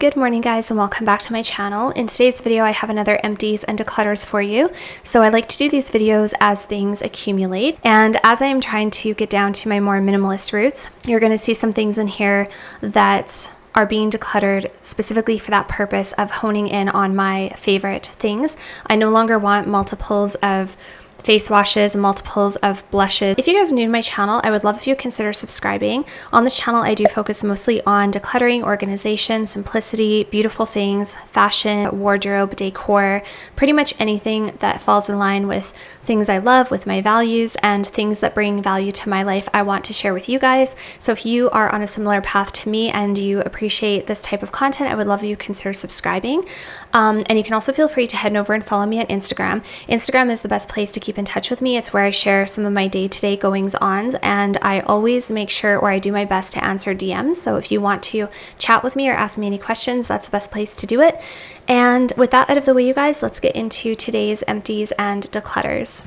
Good morning guys, and welcome back to my channel. In today's video I have another empties and declutters for you. So I like to do these videos as things accumulate, and as I am trying to get down to my more minimalist roots, you're going to see some things in here that are being decluttered specifically for that purpose of honing in on my favorite things. I no longer want multiples of face washes, multiples of blushes. If you guys are new to my channel, I would love if you consider subscribing. On this channel, I do focus mostly on decluttering, organization, simplicity, beautiful things, fashion, wardrobe, decor, pretty much anything that falls in line with things I love, with my values, and things that bring value to my life I want to share with you guys. So if you are on a similar path to me and you appreciate this type of content, I would love if you consider subscribing. And you can also feel free to head over and follow me on Instagram. Instagram is the best place to keep in touch with me. It's where I share some of my day-to-day goings-ons, and I always make sure, or I do my best to answer DMs. So if you want to chat with me or ask me any questions, that's the best place to do it. And with that out of the way, you guys, let's get into today's empties and declutters.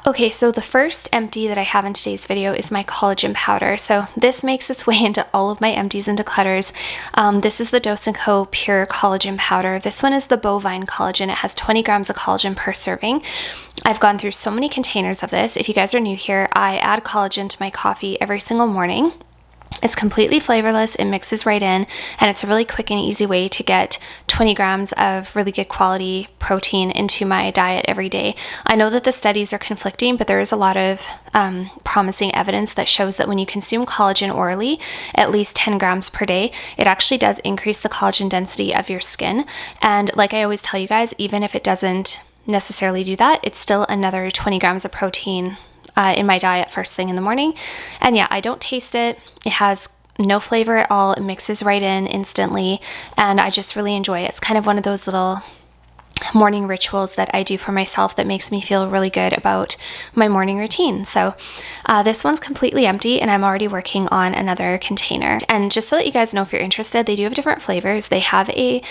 Okay, so the first empty that I have in today's video is my collagen powder. So this makes its way into all of my empties and declutters. This is the Dose & Co. Pure Collagen Powder. This one is the bovine collagen. It has 20 grams of collagen per serving. I've gone through so many containers of this. If you guys are new here, I add collagen to my coffee every single morning. It's completely flavorless, it mixes right in, and it's a really quick and easy way to get 20 grams of really good quality protein into my diet every day. I know that the studies are conflicting, but there is a lot of promising evidence that shows that when you consume collagen orally, at least 10 grams per day, it actually does increase the collagen density of your skin. And like I always tell you guys, even if it doesn't necessarily do that, it's still another 20 grams of protein in my diet first thing in the morning. And yeah, I don't taste it. It has no flavor at all. It mixes right in instantly, and I just really enjoy it. It's kind of one of those little morning rituals that I do for myself that makes me feel really good about my morning routine. So this one's completely empty, and I'm already working on another container. And just so that you guys know, if you're interested, they do have different flavors. They have a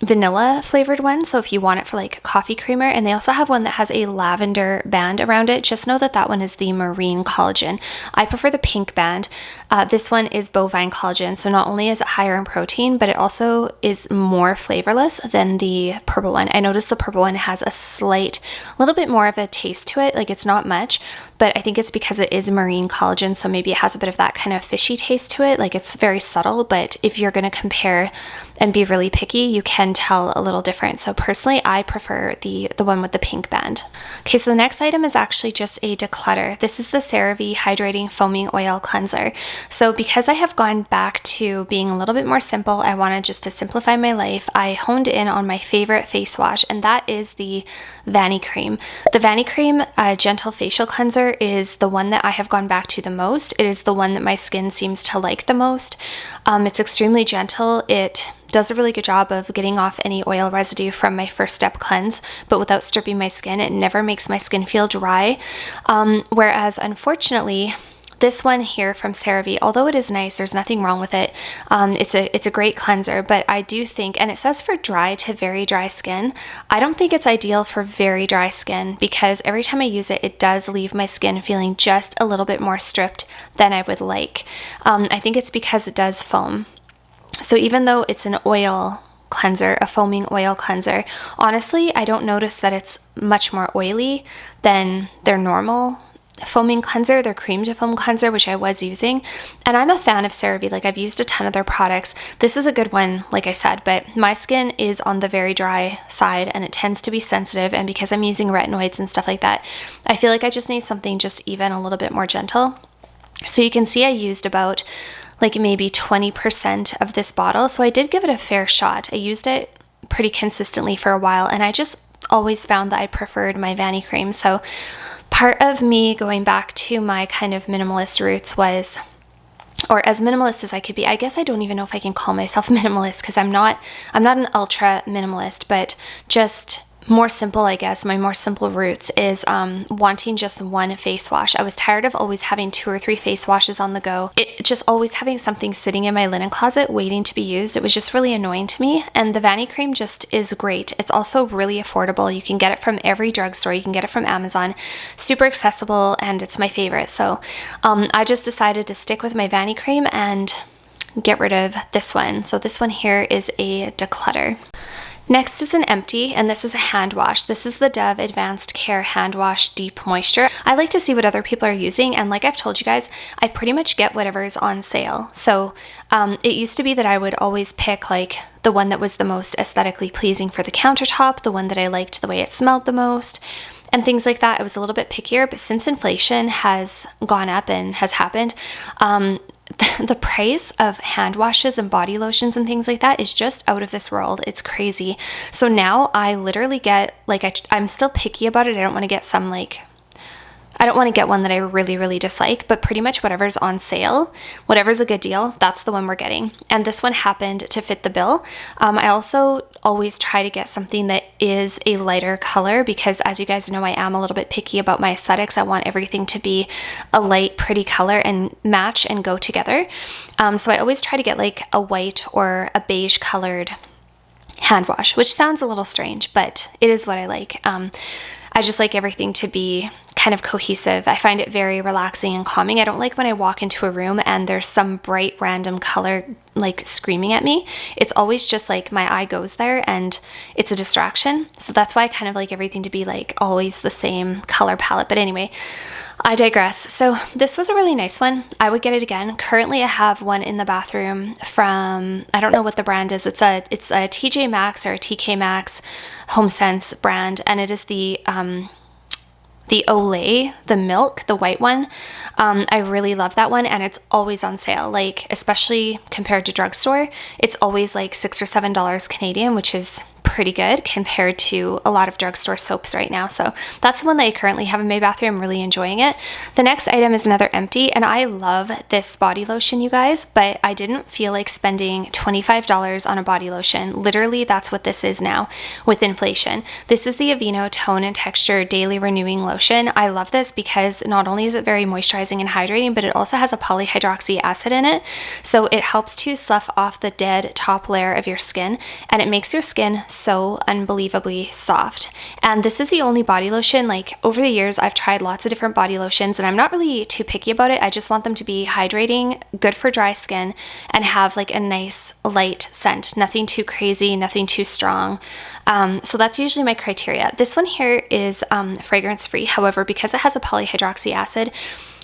vanilla flavored one, so if you want it for like coffee creamer, and they also have one that has a lavender band around it. Just know that that one is the marine collagen. I prefer the pink band. This one is bovine collagen, so not only is it higher in protein, but it also is more flavorless than the purple one. I noticed the purple one has a little bit more of a taste to it. Like, it's not much, but I think it's because it is marine collagen, so maybe it has a bit of that kind of fishy taste to it. Like, it's very subtle, but if you're going to compare and be really picky, you can tell a little different. So personally, I prefer the one with the pink band. Okay, so the next item is actually just a declutter. This is the CeraVe Hydrating Foaming Oil Cleanser. So because I have gone back to being a little bit more simple, I wanted just to simplify my life, I honed in on my favorite face wash, and that is the Vanicream. The Vanicream Gentle Facial Cleanser is the one that I have gone back to the most. It is the one that my skin seems to like the most. It's extremely gentle. It does a really good job of getting off any oil residue from my first step cleanse, but without stripping my skin. It never makes my skin feel dry. Whereas unfortunately, this one here from CeraVe, although it is nice, there's nothing wrong with it. It's a great cleanser, but I do think, and it says for dry to very dry skin, I don't think it's ideal for very dry skin, because every time I use it, it does leave my skin feeling just a little bit more stripped than I would like. I think it's because it does foam. So even though it's an oil cleanser, a foaming oil cleanser, honestly, I don't notice that it's much more oily than their normal foaming cleanser, their cream to foam cleanser, which I was using. And I'm a fan of CeraVe. Like, I've used a ton of their products. This is a good one, like I said, but my skin is on the very dry side, and it tends to be sensitive. And because I'm using retinoids and stuff like that, I feel like I just need something just even a little bit more gentle. So you can see I used about like maybe 20% of this bottle. So I did give it a fair shot. I used it pretty consistently for a while, and I just always found that I preferred my Vanicream. So part of me going back to my kind of minimalist roots was, or as minimalist as I could be. I guess I don't even know if I can call myself minimalist, because I'm not an ultra minimalist, but just more simple, I guess. My more simple roots is wanting just one face wash. I was tired of always having 2 or 3 face washes on the go. It just always having something sitting in my linen closet waiting to be used. It was just really annoying to me. And the Vanicream just is great. It's also really affordable. You can get it from every drugstore. You can get it from Amazon. Super accessible, and it's my favorite. So I just decided to stick with my Vanicream, and get rid of this one. So this one here is a declutter. Next is an empty, and this is a hand wash. This is the Dove Advanced Care Hand Wash Deep Moisture. I like to see what other people are using, and like I've told you guys, I pretty much get whatever's on sale. So it used to be that I would always pick like the one that was the most aesthetically pleasing for the countertop, the one that I liked the way it smelled the most, and things like that. I was a little bit pickier, but since inflation has gone up and has happened, the price of hand washes and body lotions and things like that is just out of this world. It's crazy. So now I literally get, like, I'm still picky about it. I don't want to get some, like, I don't want to get one that I really, really dislike, but pretty much whatever's on sale, whatever's a good deal, that's the one we're getting. And this one happened to fit the bill. I also always try to get something that is a lighter color because, as you guys know, I am a little bit picky about my aesthetics. I want everything to be a light, pretty color and match and go together. So I always try to get like a white or a beige colored hand wash, which sounds a little strange, but it is what I like. I just like everything to be kind of cohesive. I find it very relaxing and calming. I don't like when I walk into a room and there's some bright random color like screaming at me. It's always just like my eye goes there and it's a distraction. So that's why I kind of like everything to be like always the same color palette. But anyway, I digress. So this was a really nice one. I would get it again. Currently I have one in the bathroom from, I don't know what the brand is. It's a TJ Maxx or a TK Maxx HomeSense brand, and it is the Olay, the milk, the white one. I really love that one, and it's always on sale, like especially compared to drugstore. It's always like $6 or $7 Canadian, which is pretty good compared to a lot of drugstore soaps right now. So that's the one that I currently have in my bathroom. I'm really enjoying it. The next item is another empty, and I love this body lotion, you guys, but I didn't feel like spending $25 on a body lotion. Literally, that's what this is now with inflation. This is the Aveeno Tone and Texture Daily Renewing Lotion. I love this because not only is it very moisturizing and hydrating, but it also has a polyhydroxy acid in it. So it helps to slough off the dead top layer of your skin, and it makes your skin so unbelievably soft. And this is the only body lotion, like over the years I've tried lots of different body lotions and I'm not really too picky about it. I just want them to be hydrating, good for dry skin, and have like a nice light scent. Nothing too crazy, nothing too strong. So that's usually my criteria. This one here is fragrance free. However, because it has a polyhydroxy acid,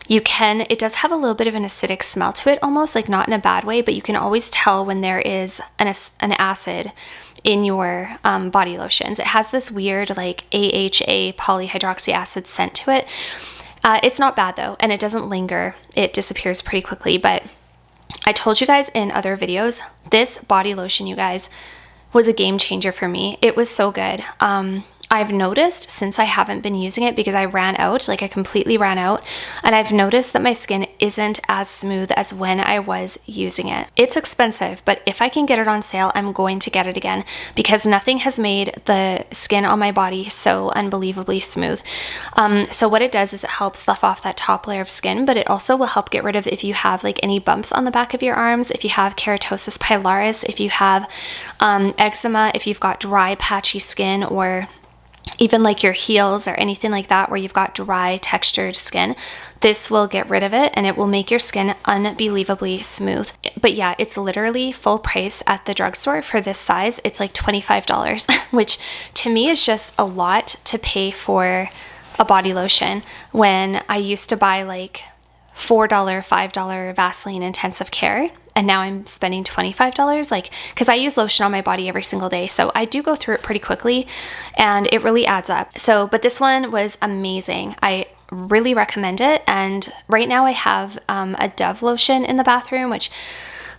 it does have a little bit of an acidic smell to it, almost, like not in a bad way, but you can always tell when there is an acid in your body lotions. It has this weird like AHA polyhydroxy acid scent to it. It's not bad though, and it doesn't linger. It disappears pretty quickly, but I told you guys in other videos, this body lotion, you guys, was a game changer for me. It was so good. I've noticed since I haven't been using it because I ran out, like I completely ran out, and I've noticed that my skin isn't as smooth as when I was using it. It's expensive, but if I can get it on sale, I'm going to get it again because nothing has made the skin on my body so unbelievably smooth. So what it does is it helps slough off that top layer of skin, but it also will help get rid of if you have like any bumps on the back of your arms, if you have keratosis pilaris, if you have eczema, if you've got dry patchy skin, or even like your heels or anything like that where you've got dry textured skin. This will get rid of it and it will make your skin unbelievably smooth. But yeah, it's literally full price at the drugstore for this size. It's like $25, which to me is just a lot to pay for a body lotion when I used to buy like $4, $5 Vaseline Intensive Care. And now I'm spending $25, like, because I use lotion on my body every single day. So I do go through it pretty quickly and it really adds up. So, but this one was amazing. I really recommend it. And right now I have a Dove lotion in the bathroom, which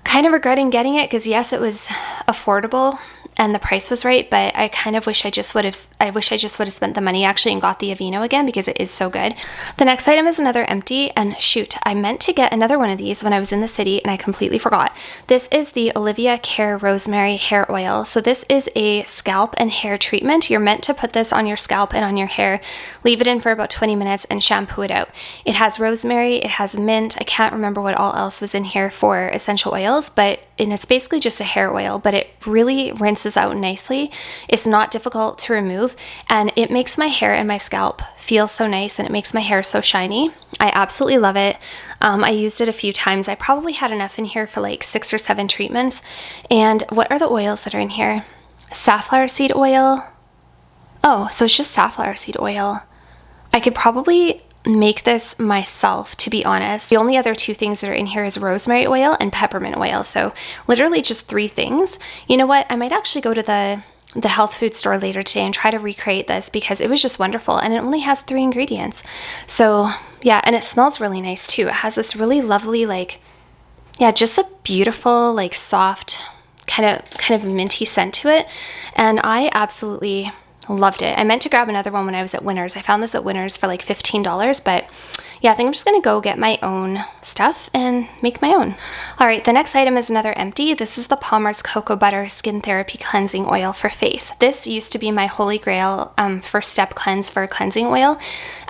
kind of regretting getting it because yes, it was affordable and the price was right, but I kind of wish I just would have spent the money actually and got the Aveeno again because it is so good. The next item is another empty, and shoot, I meant to get another one of these when I was in the city and I completely forgot. This is the Olivia Care Rosemary Hair Oil. So this is a scalp and hair treatment. You're meant to put this on your scalp and on your hair, leave it in for about 20 minutes and shampoo it out. It has rosemary, it has mint, I can't remember what all else was in here for essential oils, and it's basically just a hair oil, but it really rinses balances out nicely. It's not difficult to remove, and it makes my hair and my scalp feel so nice, and it makes my hair so shiny. I absolutely love it. I used it a few times. I probably had enough in here for like 6 or 7 treatments. And what are the oils that are in here? Safflower seed oil. Oh, so it's just safflower seed oil. I could probably make this myself, to be honest. The only other 2 things that are in here is rosemary oil and peppermint oil. So literally just 3 things. You know what? I might actually go to the health food store later today and try to recreate this because it was just wonderful, and it only has 3 ingredients. So yeah, and it smells really nice too. It has this really lovely, like, yeah, just a beautiful, like, soft kind of minty scent to it, and I absolutely loved it. I meant to grab another one when I was at Winners. I found this at Winners for like $15, but yeah, I think I'm just gonna go get my own stuff and make my own. All right, the next item is another empty. This is the Palmer's Cocoa Butter Skin Therapy Cleansing Oil for face. This used to be my holy grail first step cleanse for cleansing oil.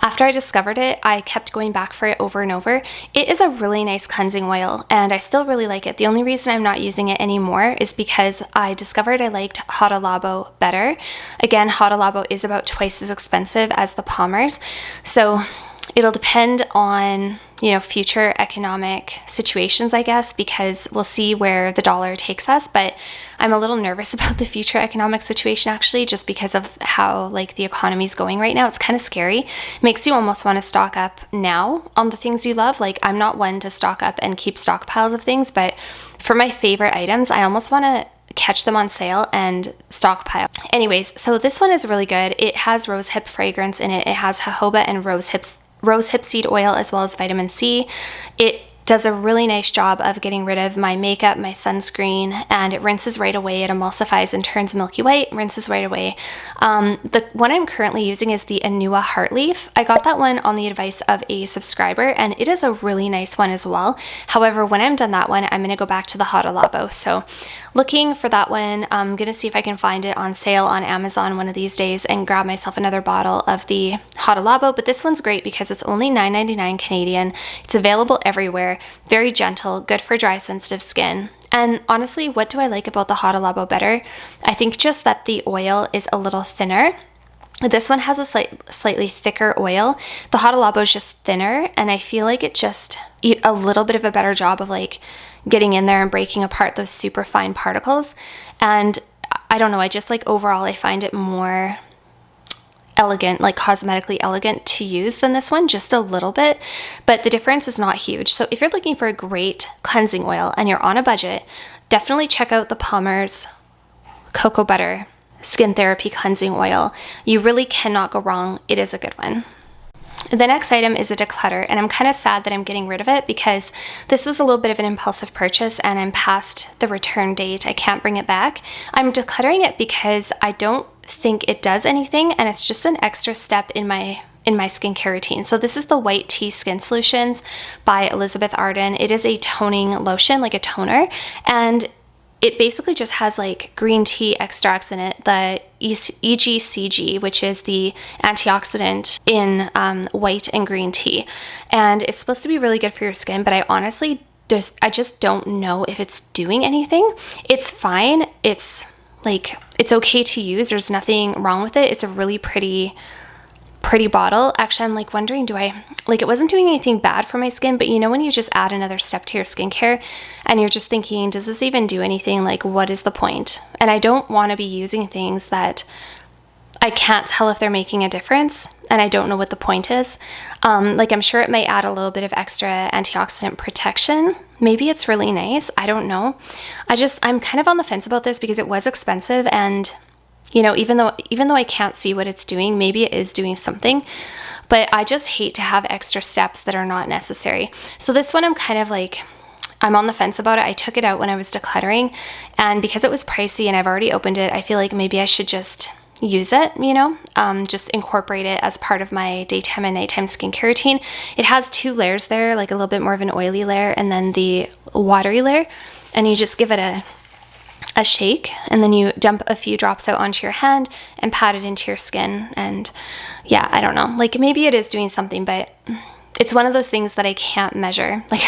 After I discovered it, I kept going back for it over and over. It is a really nice cleansing oil, and I still really like it. The only reason I'm not using it anymore is because I discovered I liked Hada Labo better. Again, Hada Labo is about twice as expensive as the Palmer's, so it'll depend on, you know, future economic situations, I guess, because we'll see where the dollar takes us. But I'm a little nervous about the future economic situation, actually, just because of how, like, the economy's going right now. It's kind of scary. It makes you almost want to stock up now on the things you love. Like, I'm not one to stock up and keep stockpiles of things, but for my favorite items, I almost want to catch them on sale and stockpile. Anyways, so this one is really good. It has rosehip fragrance in it. It has jojoba and rosehip seed oil, as well as vitamin C. It does a really nice job of getting rid of my makeup, my sunscreen, and it rinses right away. It emulsifies and turns milky white, rinses right away. The one I'm currently using is the Anua Heartleaf. I got that one on the advice of a subscriber, and it is a really nice one as well. However, when I'm done that one, I'm going to go back to the Hada Labo. So looking for that one. I'm going to see if I can find it on sale on Amazon one of these days and grab myself another bottle of the Hada Labo. But this one's great because it's only $9.99 Canadian. It's available everywhere. Very gentle, good for dry, sensitive skin. And honestly, what do I like about the Hada Labo better? I think just that the oil is a little thinner. This one has a slightly thicker oil. The Hada Labo is just thinner, and I feel like it just a little bit of a better job of like getting in there and breaking apart those super fine particles. And I don't know, I just like overall I find it more elegant, like cosmetically elegant to use than this one, just a little bit, but the difference is not huge. So if you're looking for a great cleansing oil and you're on a budget, definitely check out the Palmer's Cocoa Butter Skin Therapy Cleansing Oil. You really cannot go wrong. It is a good one. The next item is a declutter, and I'm kind of sad that I'm getting rid of it because this was a little bit of an impulsive purchase and I'm past the return date. I can't bring it back. I'm decluttering it because I don't think it does anything, and it's just an extra step in my skincare routine. So this is the White Tea Skin Solutions by Elizabeth Arden. It is a toning lotion, like a toner, and it basically just has like green tea extracts in it, the EGCG, which is the antioxidant in white and green tea. And it's supposed to be really good for your skin, but I just don't know if it's doing anything. It's fine. It's okay to use. There's nothing wrong with it. It's a really pretty bottle. Actually, I'm like wondering, it wasn't doing anything bad for my skin, but you know when you just add another step to your skincare and you're just thinking, does this even do anything? Like, what is the point? And I don't want to be using things that I can't tell if they're making a difference, and I don't know what the point is. I'm sure it may add a little bit of extra antioxidant protection. Maybe it's really nice. I don't know. I'm kind of on the fence about this because it was expensive, and you know, even though I can't see what it's doing, maybe it is doing something, but I just hate to have extra steps that are not necessary. So this one I'm on the fence about it. I took it out when I was decluttering, and because it was pricey and I've already opened it, I feel like maybe I should just use it, just incorporate it as part of my daytime and nighttime skincare routine. It has 2 layers there, like a little bit more of an oily layer and then the watery layer, and you just give it a shake, and then you dump a few drops out onto your hand and pat it into your skin. And yeah, I don't know, maybe it is doing something, but it's one of those things that I can't measure. Like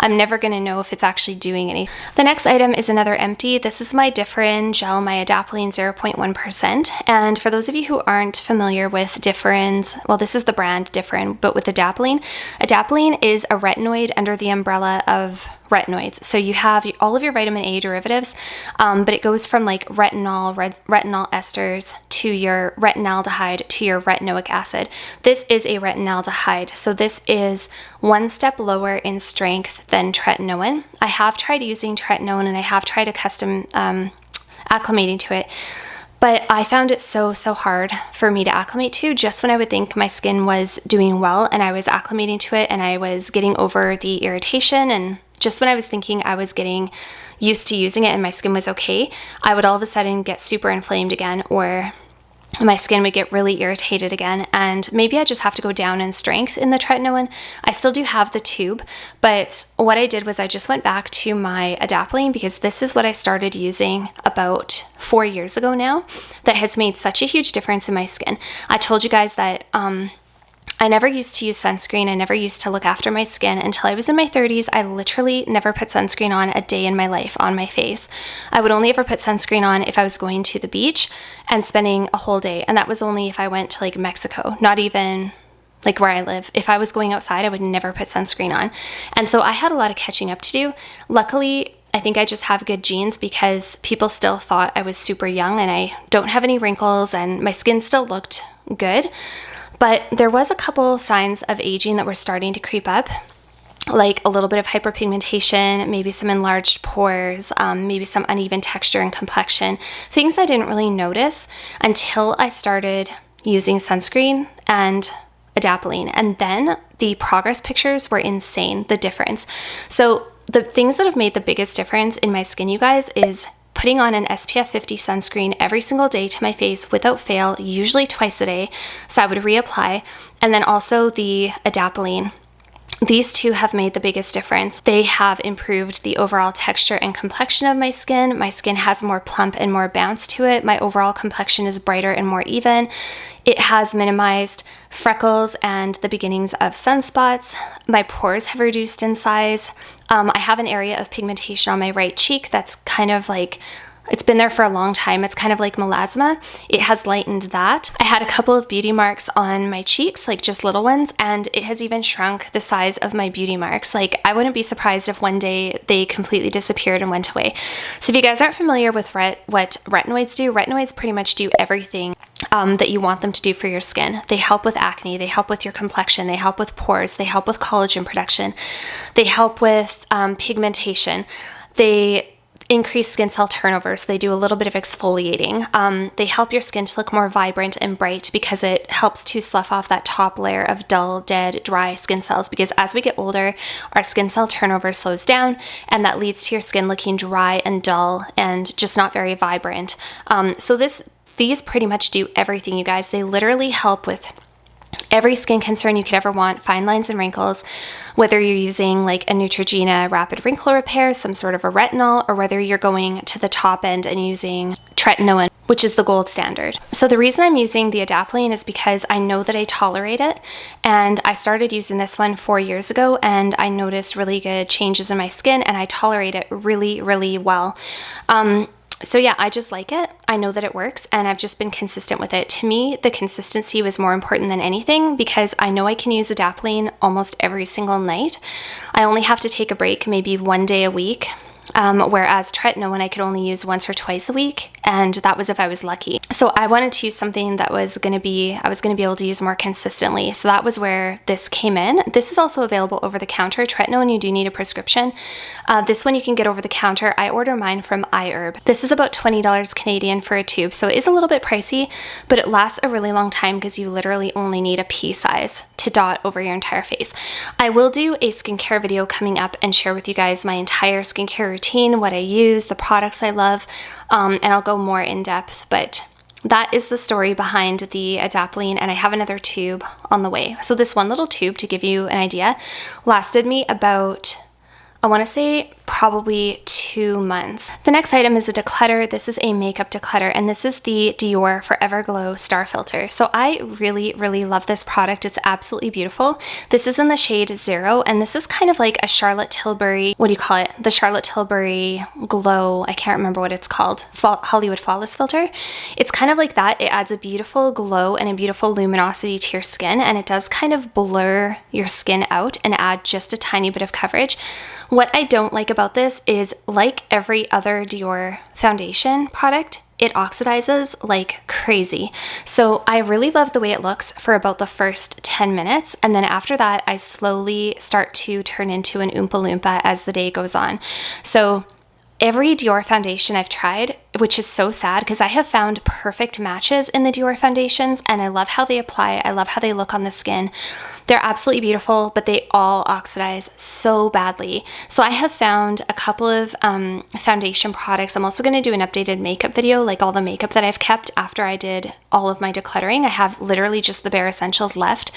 I'm never gonna know if it's actually doing anything. The next item is another empty. This is my Differin gel, my adapalene 0.1%. And for those of you who aren't familiar with Differin's, well, this is the brand Differin, but with adapalene. Adapalene is a retinoid under the umbrella of retinoids. So you have all of your vitamin A derivatives, but it goes from like retinol esters to your retinaldehyde to your retinoic acid. This is a retinaldehyde. So this is one step lower in strength than tretinoin. I have tried using tretinoin and I have tried a custom acclimating to it. But I found it so hard for me to acclimate to. Just when I would think my skin was doing well and I was acclimating to it and I was getting over the irritation, and just when I was thinking I was getting used to using it and my skin was okay, I would all of a sudden get super inflamed again, or my skin would get really irritated again. And maybe I just have to go down in strength in the tretinoin. I still do have the tube, but what I did was I just went back to my adapalene, because this is what I started using about 4 years ago now, that has made such a huge difference in my skin. I told you guys that I never used to use sunscreen. I never used to look after my skin until I was in my 30s. I literally never put sunscreen on a day in my life on my face. I would only ever put sunscreen on if I was going to the beach and spending a whole day. And that was only if I went to like Mexico, not even like where I live. If I was going outside, I would never put sunscreen on. And so I had a lot of catching up to do. Luckily, I think I just have good genes, because people still thought I was super young and I don't have any wrinkles and my skin still looked good. But there was a couple signs of aging that were starting to creep up, like a little bit of hyperpigmentation, maybe some enlarged pores, maybe some uneven texture and complexion, things I didn't really notice until I started using sunscreen and adapalene. And then the progress pictures were insane, the difference. So the things that have made the biggest difference in my skin, you guys, is putting on an SPF 50 sunscreen every single day to my face without fail, usually twice a day. So I would reapply. And then also the adapalene. These two have made the biggest difference. They have improved the overall texture and complexion of my skin. My skin has more plump and more bounce to it. My overall complexion is brighter and more even. It has minimized freckles and the beginnings of sunspots. My pores have reduced in size. I have an area of pigmentation on my right cheek that's kind of like, it's been there for a long time. It's kind of like melasma. It has lightened that. I had a couple of beauty marks on my cheeks, like just little ones, and it has even shrunk the size of my beauty marks. Like, I wouldn't be surprised if one day they completely disappeared and went away. So if you guys aren't familiar with what retinoids do, retinoids pretty much do everything that you want them to do for your skin. They help with acne, they help with your complexion, they help with pores, they help with collagen production, they help with pigmentation, they increase skin cell turnover, so they do a little bit of exfoliating. They help your skin to look more vibrant and bright because it helps to slough off that top layer of dull, dead, dry skin cells, because as we get older, our skin cell turnover slows down, and that leads to your skin looking dry and dull and just not very vibrant. So these pretty much do everything, you guys. They literally help with every skin concern you could ever want, fine lines and wrinkles, whether you're using like a Neutrogena rapid wrinkle repair, some sort of a retinol, or whether you're going to the top end and using tretinoin, which is the gold standard. So the reason I'm using the adapalene is because I know that I tolerate it, and I started using this one 4 years ago, and I noticed really good changes in my skin, and I tolerate it really, really well. So yeah, I just like it. I know that it works, and I've just been consistent with it. To me, the consistency was more important than anything, because I know I can use adapalene almost every single night. I only have to take a break maybe one day a week, whereas tretinoin I could only use once or twice a week, and that was if I was lucky. So I wanted to use something that I was going to be able to use more consistently. So that was where this came in. This is also available over the counter. Tretinoin, you do need a prescription. This one you can get over the counter. I order mine from iHerb. This is about $20 Canadian for a tube, so it is a little bit pricey, but it lasts a really long time because you literally only need a pea size to dot over your entire face. I will do a skincare video coming up and share with you guys my entire skincare routine, what I use, the products I love, and I'll go more in depth, but that is the story behind the adapalene, and I have another tube on the way. So this one little tube, to give you an idea, lasted me about, I want to say probably 2 months. The next item is a declutter. This is a makeup declutter, and this is the Dior Forever Glow Star Filter. So I really, really love this product. It's absolutely beautiful. This is in the shade 0, and this is kind of like a Charlotte Tilbury, what do you call it? The Charlotte Tilbury Glow, I can't remember what it's called, Hollywood Flawless Filter. It's kind of like that. It adds a beautiful glow and a beautiful luminosity to your skin, and it does kind of blur your skin out and add just a tiny bit of coverage. What I don't like about this is, like every other Dior foundation product, it oxidizes like crazy. So I really love the way it looks for about the first 10 minutes. And then after that, I slowly start to turn into an Oompa Loompa as the day goes on. So every Dior foundation I've tried, which is so sad because I have found perfect matches in the Dior foundations, and I love how they apply. I love how they look on the skin. They're absolutely beautiful, but they all oxidize so badly. So I have found a couple of foundation products. I'm also going to do an updated makeup video, like all the makeup that I've kept after I did all of my decluttering. I have literally just the bare essentials left.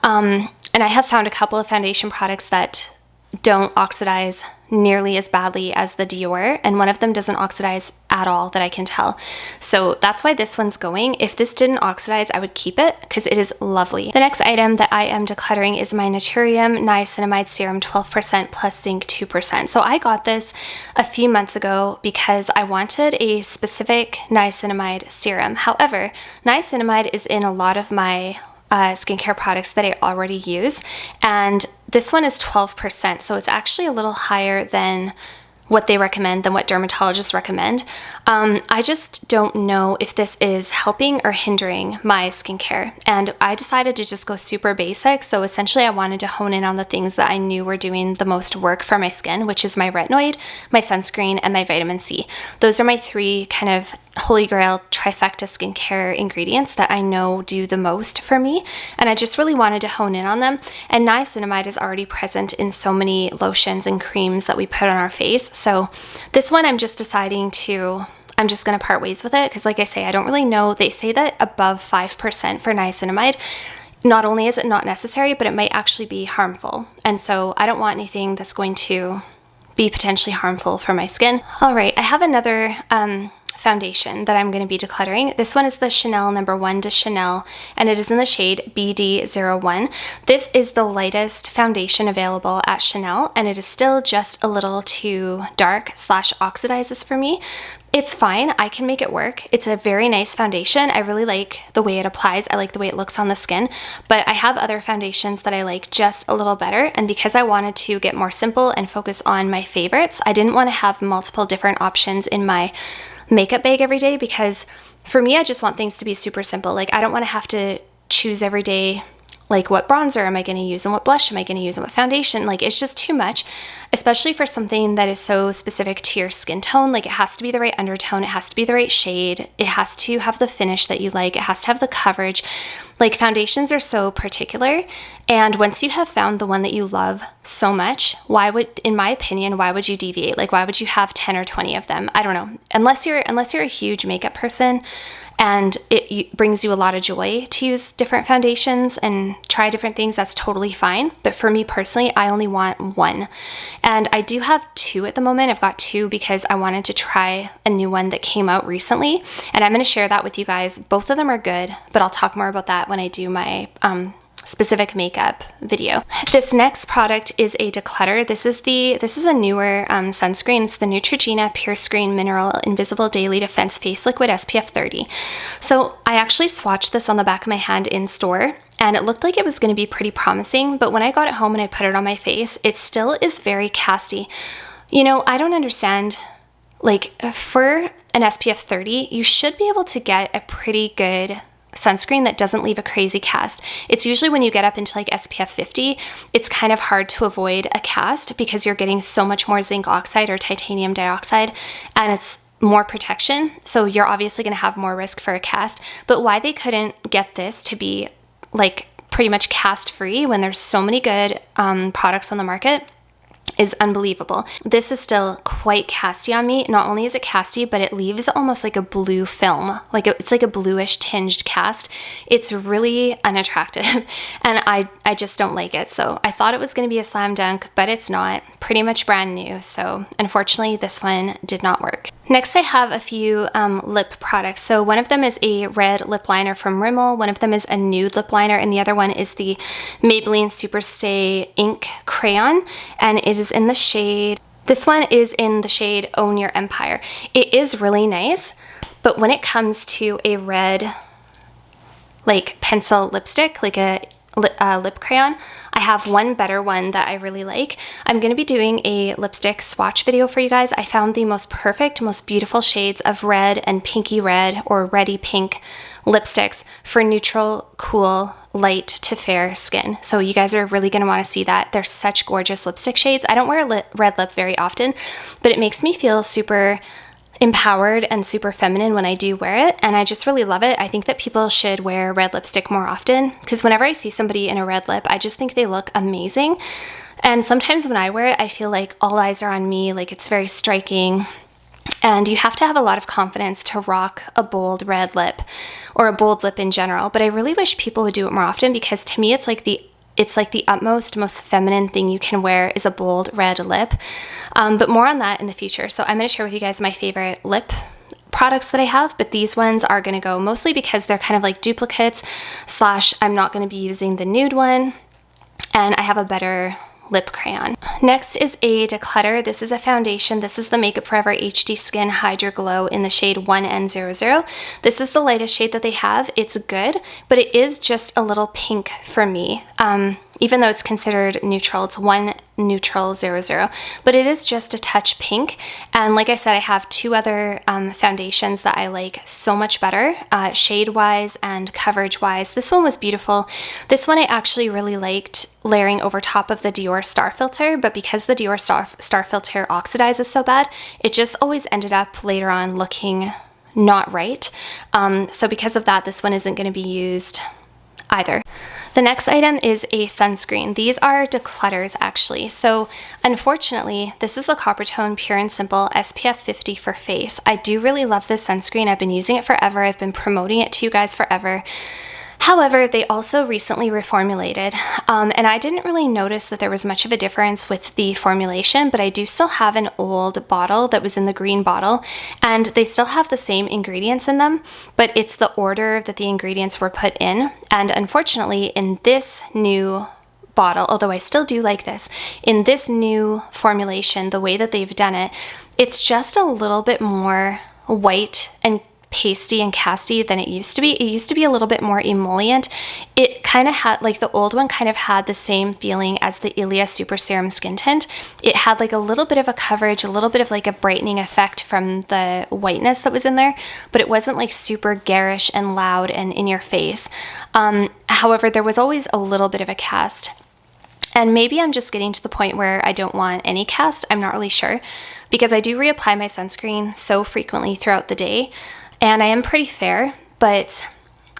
And I have found a couple of foundation products that don't oxidize nearly as badly as the Dior, and one of them doesn't oxidize at all that I can tell. So that's why this one's going. If this didn't oxidize, I would keep it because it is lovely. The next item that I am decluttering is my Naturium Niacinamide Serum 12% plus zinc 2%. So I got this a few months ago because I wanted a specific niacinamide serum. However, niacinamide is in a lot of my skincare products that I already use, and this one is 12%, so it's actually a little higher than what they recommend, than what dermatologists recommend. I just don't know if this is helping or hindering my skincare, and I decided to just go super basic. So essentially I wanted to hone in on the things that I knew were doing the most work for my skin, which is my retinoid, my sunscreen, and my vitamin C. Those are my 3 kind of holy grail trifecta skincare ingredients that I know do the most for me, and I just really wanted to hone in on them. And niacinamide is already present in so many lotions and creams that we put on our face, so this one I'm just deciding to, I'm just going to part ways with it because, like I say, I don't really know. They say that above 5% for niacinamide, not only is it not necessary, but it might actually be harmful, and so I don't want anything that's going to be potentially harmful for my skin. All right, I have another foundation that I'm going to be decluttering. This one is the Chanel No. 1 de Chanel, and it is in the shade BD01. This is the lightest foundation available at Chanel, and it is still just a little too dark / oxidizes for me. It's fine. I can make it work. It's a very nice foundation. I really like the way it applies. I like the way it looks on the skin, but I have other foundations that I like just a little better, and because I wanted to get more simple and focus on my favorites, I didn't want to have multiple different options in my makeup bag every day, because for me, I just want things to be super simple. Like, I don't want to have to choose every day, like, what bronzer am I going to use and what blush am I going to use and what foundation. Like, it's just too much, especially for something that is so specific to your skin tone. Like, it has to be the right undertone, it has to be the right shade, it has to have the finish that you like, it has to have the coverage. Like, foundations are so particular, and once you have found the one that you love so much, why would, in my opinion, why would you deviate? Like, why would you have 10 or 20 of them? I don't know. Unless you're a huge makeup person and it brings you a lot of joy to use different foundations and try different things, that's totally fine. But for me personally, I only want one. And I do have 2 at the moment. I've got 2 because I wanted to try a new one that came out recently, and I'm going to share that with you guys. Both of them are good, but I'll talk more about that when I do my specific makeup video. This next product is a declutter. This is a newer sunscreen. It's the Neutrogena Pure Screen Mineral Invisible Daily Defense Face Liquid SPF 30. So I actually swatched this on the back of my hand in store, and it looked like it was going to be pretty promising, but when I got it home and I put it on my face, it still is very casty. You know, I don't understand, like, for an SPF 30, you should be able to get a pretty good sunscreen that doesn't leave a crazy cast. It's usually when you get up into like SPF 50, it's kind of hard to avoid a cast because you're getting so much more zinc oxide or titanium dioxide, and it's more protection. So you're obviously going to have more risk for a cast. But why they couldn't get this to be like pretty much cast free when there's so many good products on the market is unbelievable. This is still quite casty on me. Not only is it casty, but it leaves almost like a blue film. It's like a bluish tinged cast. It's really unattractive and I just don't like it. So I thought it was going to be a slam dunk, but it's not. Pretty much brand new. So unfortunately this one did not work. Next I have a few lip products. So one of them is a red lip liner from Rimmel. One of them is a nude lip liner and the other one is the Maybelline Superstay Ink Crayon, and it is in the shade, this one is in the shade Own Your Empire. It is really nice, but when it comes to a red like pencil lipstick, like a lip crayon, I have one better one that I really like. I'm going to be doing a lipstick swatch video for you guys. I found the most perfect, most beautiful shades of red and pinky red or reddy pink lipsticks for neutral, cool, light to fair skin. So you guys are really going to want to see that. They're such gorgeous lipstick shades. I don't wear red lip very often, but it makes me feel super empowered and super feminine when I do wear it, and I just really love it. I think that people should wear red lipstick more often because whenever I see somebody in a red lip, I just think they look amazing. And sometimes when I wear it, I feel like all eyes are on me, like it's very striking. And you have to have a lot of confidence to rock a bold red lip or a bold lip in general. But I really wish people would do it more often because to me, it's like the utmost, most feminine thing you can wear is a bold red lip. But more on that in the future. So I'm going to share with you guys my favorite lip products that I have, but these ones are going to go mostly because they're kind of like duplicates / I'm not going to be using the nude one and I have a better lip crayon. Next is a declutter. This is a foundation. This is the Makeup Forever HD Skin Hydra Glow in the shade 1N00. This is the lightest shade that they have. It's good, but it is just a little pink for me. Even though it's considered neutral, it's 1 neutral 00, but it is just a touch pink. And like I said, I have two other foundations that I like so much better, shade wise and coverage wise. This one was beautiful. This one I actually really liked layering over top of the Dior Star Filter, but because the Dior Star Filter oxidizes so bad, it just always ended up later on looking not right. So because of that, this one isn't going to be used either. The next item is a sunscreen. These are declutters actually. So unfortunately, this is the Coppertone Pure and Simple SPF 50 for face. I do really love this sunscreen. I've been using it forever. I've been promoting it to you guys forever. However, they also recently reformulated, and I didn't really notice that there was much of a difference with the formulation, but I do still have an old bottle that was in the green bottle, and they still have the same ingredients in them, but it's the order that the ingredients were put in, and unfortunately, in this new bottle, although I still do like this, in this new formulation, the way that they've done it, it's just a little bit more white and pasty and casty than it used to be. It used to be a little bit more emollient. It kind of had, like the old one kind of had the same feeling as the Ilia Super Serum Skin Tint. It had like a little bit of a coverage, a little bit of like a brightening effect from the whiteness that was in there, but it wasn't like super garish and loud and in your face. However, there was always a little bit of a cast. And maybe I'm just getting to the point where I don't want any cast. I'm not really sure because I do reapply my sunscreen so frequently throughout the day. And I am pretty fair, but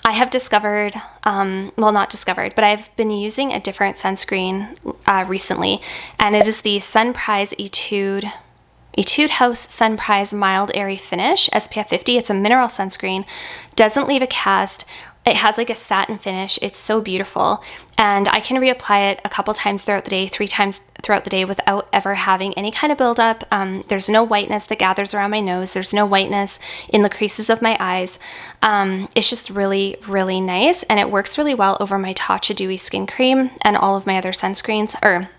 I have discovered, well, not discovered, but I've been using a different sunscreen recently, and it is the Sunprise Etude House Sunprise Mild Airy Finish SPF 50. It's a mineral sunscreen, doesn't leave a cast. It has like a satin finish. It's so beautiful, and I can reapply it a couple times throughout the day, 3 times throughout the day without ever having any kind of buildup. There's no whiteness that gathers around my nose. There's no whiteness in the creases of my eyes. It's just really, really nice, and it works really well over my Tatcha Dewy Skin Cream and all of my other sunscreens, or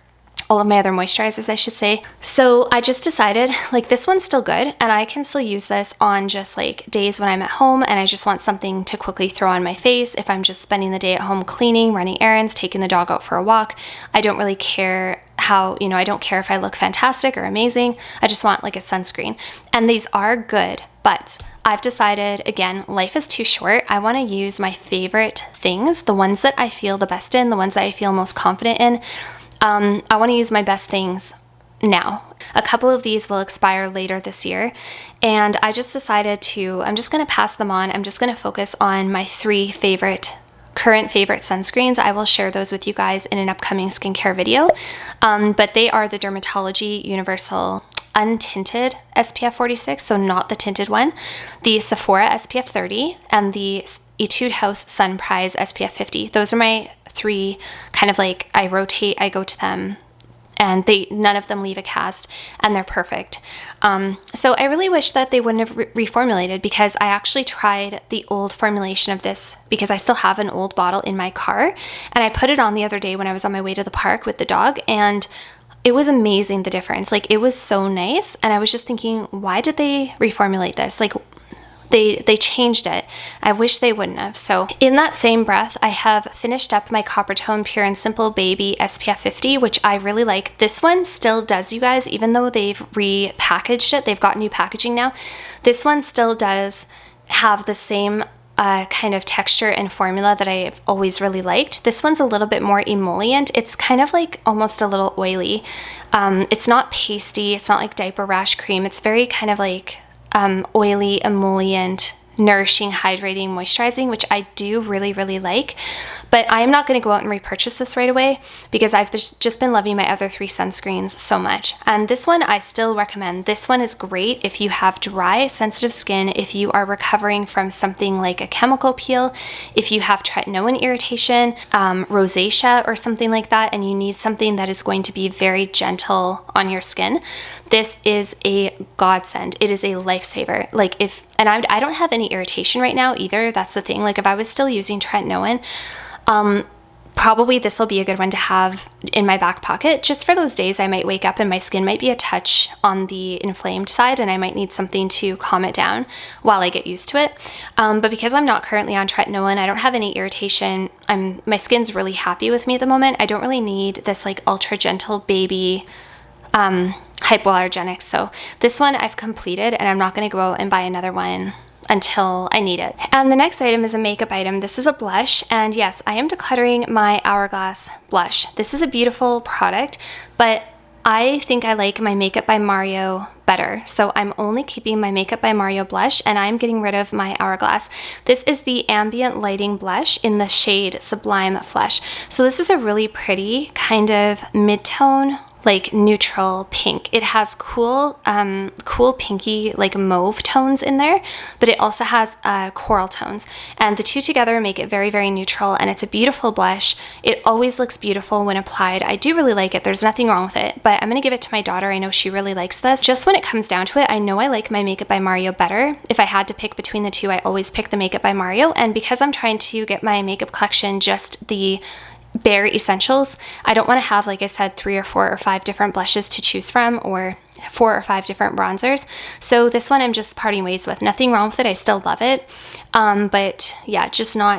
all of my other moisturizers, I should say. So I just decided, like, this one's still good, and I can still use this on just like days when I'm at home and I just want something to quickly throw on my face. If I'm just spending the day at home cleaning, running errands, taking the dog out for a walk, I don't really care how, I don't care if I look fantastic or amazing. I just want like a sunscreen. And these are good, but I've decided, again, life is too short. I want to use my favorite things, the ones that I feel the best in, the ones that I feel most confident in. I want to use my best things now. A couple of these will expire later this year, and I just decided I'm just going to pass them on. I'm just going to focus on my 3 favorite current favorite sunscreens. I will share those with you guys in an upcoming skincare video. But they are the Dermatology Universal Untinted SPF 46, so not the tinted one, the Sephora SPF 30, and the Etude House Sun Prize SPF 50. Those are my three kind of like, I rotate, I go to them, and none of them leave a cast, and they're perfect. So I really wish that they wouldn't have reformulated, because I actually tried the old formulation of this because I still have an old bottle in my car, and I put it on the other day when I was on my way to the park with the dog, and it was amazing, the difference. Like, it was so nice, and I was just thinking, why did they reformulate this? Like, they changed it. I wish they wouldn't have. So in that same breath, I have finished up my Coppertone Pure and Simple Baby SPF 50, which I really like. This one still does, you guys, even though they've repackaged it, they've got new packaging now. This one still does have the same kind of texture and formula that I've always really liked. This one's a little bit more emollient. It's kind of like almost a little oily. It's not pasty. It's not like diaper rash cream. It's very kind of like oily, emollient, nourishing, hydrating, moisturizing, which I do really, really like. But I am not going to go out and repurchase this right away, because I've just been loving my other three sunscreens so much. And this one I still recommend. This one is great if you have dry, sensitive skin, if you are recovering from something like a chemical peel, if you have tretinoin irritation, rosacea or something like that, and you need something that is going to be very gentle on your skin. This is a godsend. It is a lifesaver. Like, and I don't have any irritation right now either. That's the thing. Like, if I was still using tretinoin, probably this will be a good one to have in my back pocket, just for those days I might wake up and my skin might be a touch on the inflamed side, and I might need something to calm it down while I get used to it. But because I'm not currently on tretinoin, I don't have any irritation. My skin's really happy with me at the moment. I don't really need this like ultra gentle baby hypoallergenics. So this one I've completed, and I'm not going to go out and buy another one until I need it. And the next item is a makeup item. This is a blush, and yes, I am decluttering my Hourglass blush. This is a beautiful product, but I think I like my Makeup by Mario better. So I'm only keeping my Makeup by Mario blush, and I'm getting rid of my Hourglass. This is the Ambient Lighting Blush in the shade Sublime Flesh. So this is a really pretty kind of mid-tone, like neutral pink. It has cool pinky, like mauve tones in there, but it also has coral tones, and the two together make it very, very neutral, and it's a beautiful blush. It always looks beautiful when applied. I do really like it. There's nothing wrong with it, but I'm gonna give it to my daughter. I know she really likes this. Just when it comes down to it, I know I like my Makeup by Mario better. If I had to pick between the two, I always pick the Makeup by Mario, and because I'm trying to get my makeup collection just the bare essentials, I don't want to have, like I said, 3 or 4 or 5 different blushes to choose from, or 4 or 5 different bronzers. So this one I'm just parting ways with. Nothing wrong with it. I still love it. But yeah, just no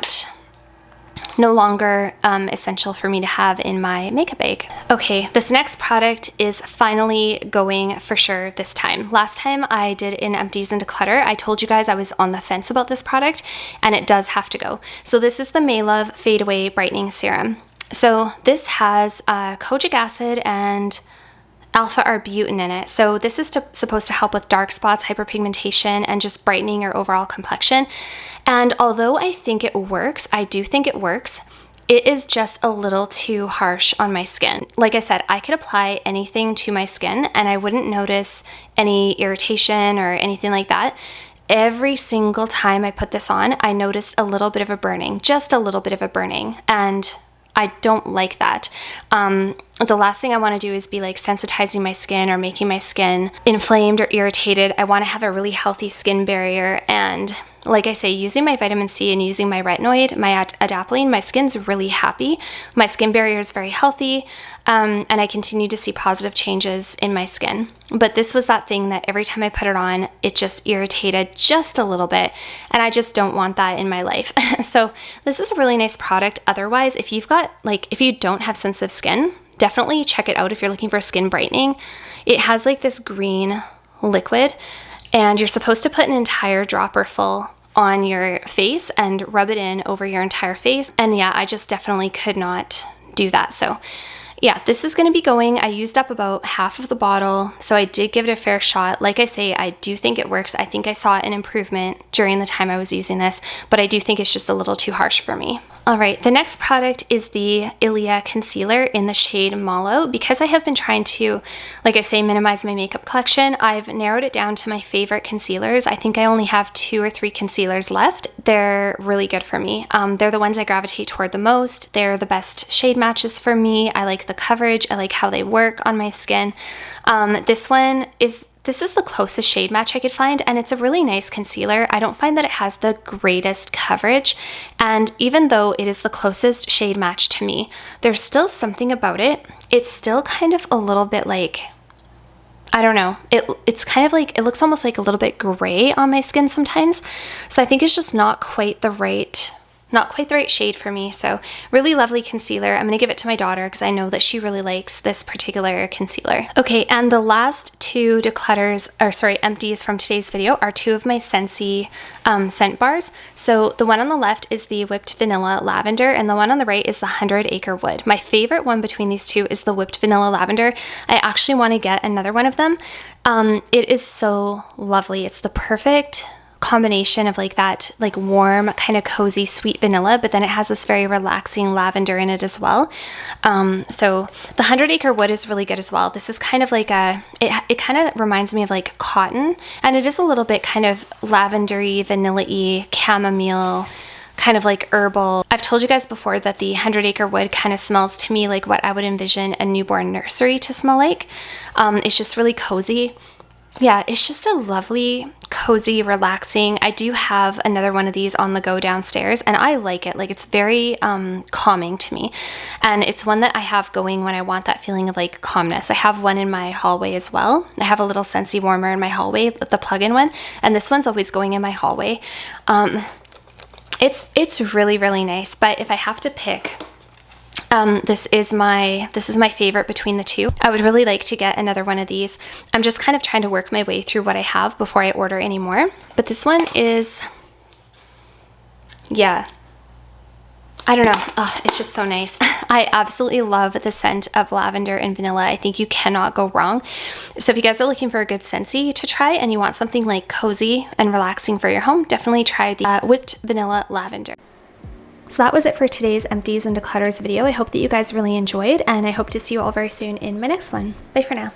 longer essential for me to have in my makeup bag. Okay, this next product is finally going for sure this time. Last time I did in Empties and Declutter, I told you guys I was on the fence about this product, and it does have to go. So this is the Maylove Fade Away Brightening Serum. So this has kojic acid and alpha-arbutin in it. So this is supposed to help with dark spots, hyperpigmentation, and just brightening your overall complexion. And although I think it works, I do think it works, it is just a little too harsh on my skin. Like I said, I could apply anything to my skin and I wouldn't notice any irritation or anything like that. Every single time I put this on, I noticed a little bit of a burning, just a little bit of a burning, and I don't like that. The last thing I want to do is be like sensitizing my skin or making my skin inflamed or irritated. I want to have a really healthy skin barrier, and like I say, using my vitamin C and using my retinoid, my adapalene, my skin's really happy. My skin barrier is very healthy, and I continue to see positive changes in my skin. But this was that thing that every time I put it on, it just irritated just a little bit, and I just don't want that in my life. So this is a really nice product. Otherwise, if you don't have sensitive skin, definitely check it out if you're looking for skin brightening. It has like this green liquid, and you're supposed to put an entire dropper full on your face and rub it in over your entire face. And yeah, I just definitely could not do that. So Yeah, this is going to be going, I used up about half of the bottle, so I did give it a fair shot. Like I say, I do think it works. I think I saw an improvement during the time I was using this, but I do think it's just a little too harsh for me. All right, the next product is the Ilia concealer in the shade Mallow. Because I have been trying to, like I say, minimize my makeup collection, I've narrowed it down to my favorite concealers. I think I only have 2 or 3 concealers left. They're really good for me. They're the ones I gravitate toward the most. They're the best shade matches for me. I like the coverage. I like how they work on my skin. This is the closest shade match I could find, and it's a really nice concealer. I don't find that it has the greatest coverage, and even though it is the closest shade match to me, there's still something about it. It's still kind of a little bit like, I don't know, it's kind of like, it looks almost like a little bit gray on my skin sometimes, so I think it's just not quite the right shade for me. So really lovely concealer. I'm going to give it to my daughter because I know that she really likes this particular concealer. Okay, and the last 2 empties from today's video are 2 of my Scentsy scent bars. So the one on the left is the Whipped Vanilla Lavender, and the one on the right is the 100 Acre Wood. My favorite one between these 2 is the Whipped Vanilla Lavender. I actually want to get another one of them. It is so lovely. It's the perfect combination of like that like warm kind of cozy sweet vanilla, but then it has this very relaxing lavender in it as well. So the 100 Acre Wood is really good as well. This is kind of like it kind of reminds me of like cotton, and it is a little bit kind of lavendery, vanilla-y, chamomile, kind of like herbal. I've told you guys before that the 100 Acre Wood kind of smells to me like what I would envision a newborn nursery to smell like. It's just really cozy. Yeah, it's just a lovely, cozy, relaxing. I do have another one of these on the go downstairs, and I like it. Like, it's very calming to me, and it's one that I have going when I want that feeling of like calmness. I have one in my hallway as well. I have a little Scentsy warmer in my hallway, the plug-in one, and this one's always going in my hallway. It's really, really nice, but if I have to pick, this is my favorite between the 2. I would really like to get another one of these. I'm just kind of trying to work my way through what I have before I order any more. But this one is, yeah, I don't know. Oh, it's just so nice. I absolutely love the scent of lavender and vanilla. I think you cannot go wrong. So if you guys are looking for a good Scentsy to try and you want something like cozy and relaxing for your home, definitely try the Whipped Vanilla Lavender. So that was it for today's Empties and Declutters video. I hope that you guys really enjoyed, and I hope to see you all very soon in my next one. Bye for now.